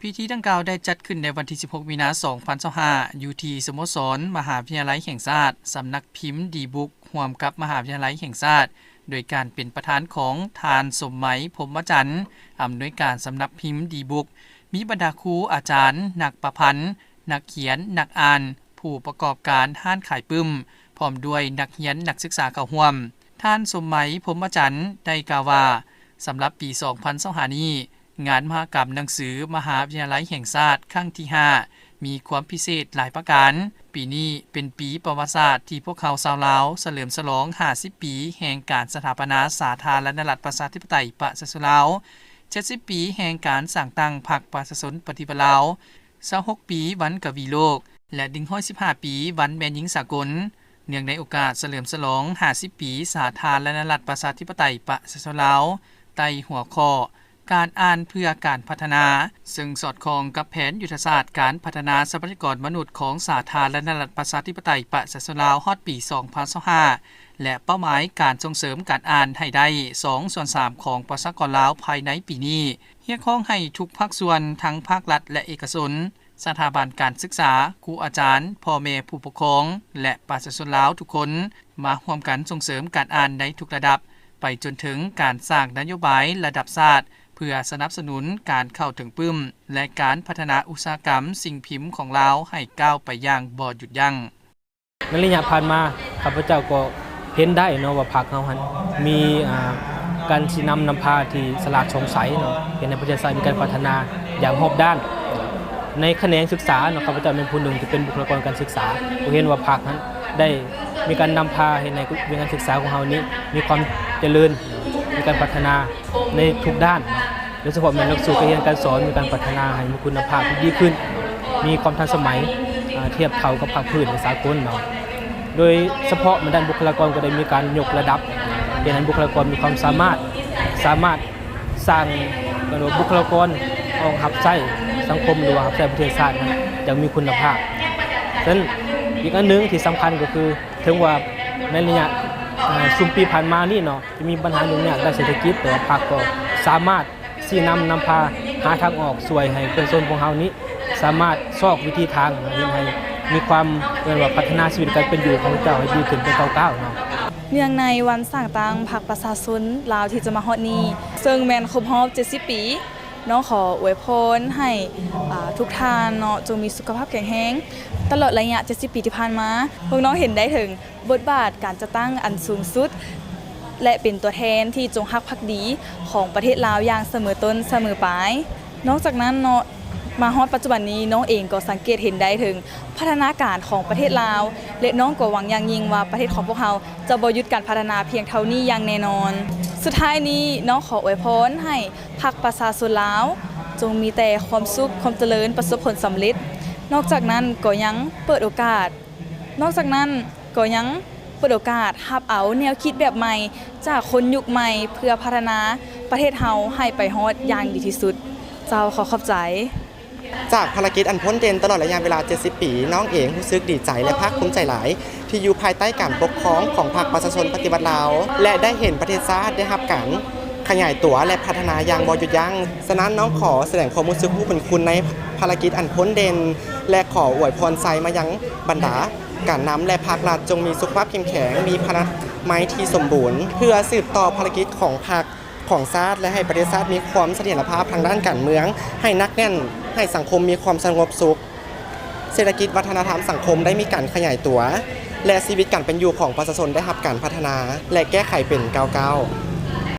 พิธีดังกล่าวได้จัดขึ้นในวันที่ 16 มีนาคม 2025 อยู่ที่สโมสรมหาวิทยาลัยแห่งชาติสำนักพิมพ์ดีบุ๊กร่วมกับมหาวิทยาลัยแห่งชาติโดยการเป็นประธานของทานสมไหมพรหมจันทร์อำนวยการสำนักพิมพ์ดีบุ๊กมีบรรดาครูอาจารย์นักประพันธ์นักเขียนนักอ่านผู้ประกอบการห้านขายปึ้มพร้อมด้วยนักเรียนนักศึกษาเข้าร่วมท่านสมไหมพรหมจันทร์ได้กล่าวว่าสำหรับปี 2025 นี้งานมหกรรมหนังสือมหาวิทยาลัยแห่งชาติครั้งที่ 5 มีความพิเศษหลายประการปีนี้เป็นปีประวัติศาสตร์ที่พวกเขาชาวลาวเฉลิมฉลอง 50 ปีแห่งการสถาปนาสาธารณรัฐประชาธิปไตยประชาชนลาว 70 ปีแห่งการสร้างตั้งพรรคประชาชนปฏิบัติลาว 26 ปีวันกวีโลกและ115 ปีวันแม่หญิงสากลเนื่องในโอกาสเฉลิมฉลอง 50 ปีสาธารณรัฐประชาธิปไตยประชาชนลาวใต้หัวข้อการอ่านเพื่อการพัฒนาซึ่งสอดคล้องกับแผนยุทธศาสตร์การพัฒนาทรัพยากรมนุษย์ของสาธารณรัฐประชาธิปไตยประชาชนลาวฮอดปี 2025 และเป้าหมายการส่งเสริมการอ่านให้ได้ 2/3 ของประชากรลาวภายในปีนี้เรียกร้องให้ทุกภาคส่วนทั้งภาครัฐและเอกชนสถาบันการศึกษาครูอาจารย์พ่อแม่ผู้ปกครองและประชาชนลาวทุกคนมาร่วมกันส่งเสริมการอ่านในทุกระดับไปจนถึงการสร้างนโยบายระดับชาติเพื่อสนับสนุนการเข้าถึงปึ้มและการพัฒนาอุตสาหกรรมสิ่งพิมพ์ของลาวให้ก้าวไปอย่างบ่หยุดยั้งในระยะผ่านมาข้าพเจ้าก็เห็นได้เนาะว่าพรรคเฮาหันมีการสินำพาที่สลาดสงสัยเนาะเห็นในประเทศไทยมีการพัฒนาอย่างรอบด้านในแขนงศึกษาเนาะข้าพเจ้าเป็นผู้หนึ่งที่เป็นบุคลากรการศึกษาก็เห็นว่าพรรคนั้นได้มีการนำพาให้ในการศึกษาของเฮานี้มีความเจริญมีการพัฒนาในทุกด้านโดยเฉพาะในหลักสูตรการเรียนการสอนมีการพัฒนาให้มีคุณภาพที่ดีขึ้นมีความทันสมัยเทียบเท่ากับภาคพื้นในสากลเนาะโดยเฉพาะด้านบุคลากรก็ได้มีการยกระดับเป็นให้บุคลากรมีความสามารถสร้างบุคลากรเอารับใช้สังคมหรือว่ารับใช้ประเทศชาตินั้นอย่างมีคุณภาพฉะนั้นอีกอันนึงที่สำคัญก็คือถึงว่าในระยะซุมปีผ่านมานี่เนาะจะมีปัญหาหนึ่งเนี่ยด้านเศรษฐกิจแต่ว่าพรรคก็สามารถที่นำพาหาทางออกช่วยให้ประชาชนของเฮานี้สามารถซอกวิธีทางให้มีความว่าพัฒนาชีวิตการเป็นอยู่ของเจ้าให้ดีขึ้นเป็นก้าวๆเนาะเนื่องในวันสร้างตั้งพรรคประชาชนลาวที่จะมาฮอดนี้ซึ่งแม่นครบรอบ70 ปีน้องขออวยพรให้ทุกท่านเนาะจงมีสุขภาพแข็งแรงตลอดระยะ70 ปีที่ผ่านมาพวกน้องเห็นได้ถึงบทบาทการจะตั้งอันสูงสุดและเป็นตัวแทนที่จงรักภักดีของประเทศลาวอย่างเสมอต้นเสมอปลายนอกจากนั้นเนาะมาฮอดปัจจุบันนี้น้องเองก็สังเกตเห็นได้ถึงพัฒนาการของประเทศลาวและน้องก็หวังอย่างยิ่งว่าประเทศของพวกเราจะบ่หยุดการพัฒนาเพียงเท่านี้อย่างแน่นอนสุดท้ายนี้น้องขออวยพรให้พรรคประชาชนลาวจงมีแต่ความสุขความเจริญประสบผลสำเร็จนอกจากนั้นก็ยังเปิดโอกาสรับเอาแนวคิดแบบใหม่จากคนยุคใหม่เพื่อพัฒนาประเทศเฮาให้ไปฮอดอย่างดีที่สุดเจ้าขอบใจจากภารกิจอันพ้นเด่นตลอดระยะเวลา70 ปีน้องเองรู้สึกดีใจและภาคภูมิใจหลายที่อยู่ภายใต้การปกครองของพรรคประชาชนปฏิบัติลาวและได้เห็นประเทศชาติได้รับการขยายตัวและพัฒนาอย่างบ่หยุดยั้งฉะนั้นน้องขอแสดงความรู้สึกผู้เป็นคุณในภารกิจอันพ้นเด่นและขออวยพรใจมายังบรรดาการนำและภาครัฐจงมีสุขภาพเข้มแข็งมีพลังไม้ที่สมบูรณ์เพื่อสืบต่อภารกิจของพรรคของชาติและให้ประเทศชาติมีความเสถียรภาพทางด้านการเมืองให้นักแน่นให้สังคมมีความสงบสุขเศรษฐกิจวัฒนธรรมสังคมได้มีการขยายตัวและชีวิตการเป็นอยู่ของประชาชนได้รับการพัฒนาและแก้ไขเป็นก้าวๆ